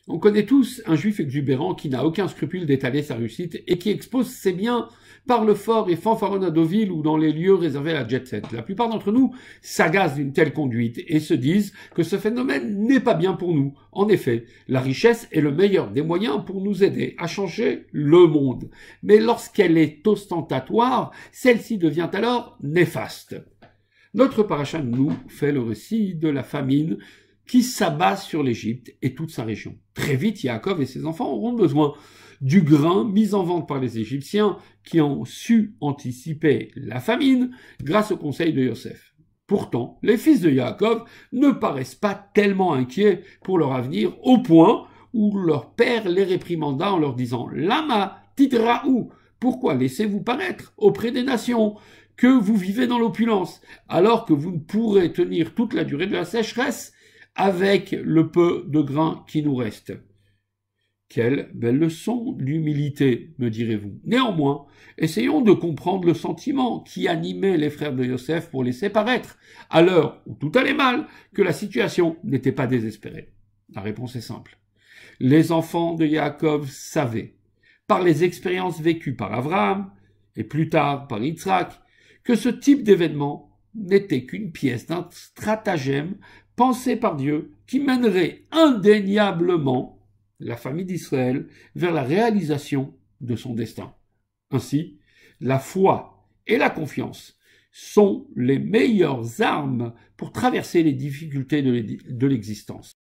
On connaît tous un juif exubérant qui n'a aucun scrupule d'étaler sa réussite et qui expose ses biens par le fort et fanfaronne à Deauville ou dans les lieux réservés à la jet-set. La plupart d'entre nous s'agacent d'une telle conduite et se disent que ce phénomène n'est pas bien pour nous. En effet, la richesse est le meilleur des moyens pour nous aider à changer le monde. Mais lorsqu'elle est ostentatoire, celle-ci devient alors néfaste. Notre paracha nous fait le récit de la famine qui s'abat sur l'Égypte et toute sa région. Très vite, Yaakov et ses enfants auront besoin du grain mis en vente par les Égyptiens qui ont su anticiper la famine grâce au conseil de Yosef. Pourtant, les fils de Yaakov ne paraissent pas tellement inquiets pour leur avenir au point où leur père les réprimanda en leur disant « Lama tidraou » pourquoi laissez-vous paraître auprès des nations que vous vivez dans l'opulence alors que vous ne pourrez tenir toute la durée de la sécheresse avec le peu de grain qui nous reste. Quelle belle leçon d'humilité, me direz-vous. Néanmoins, essayons de comprendre le sentiment qui animait les frères de Yosef pour laisser paraître, à l'heure où tout allait mal, que la situation n'était pas désespérée. La réponse est simple. Les enfants de Yaakov savaient, par les expériences vécues par Abraham, et plus tard par Yitzhak, que ce type d'événement n'était qu'une pièce d'un stratagème pensé par Dieu qui mènerait indéniablement la famille d'Israël vers la réalisation de son destin. Ainsi, la foi et la confiance sont les meilleures armes pour traverser les difficultés de l'existence.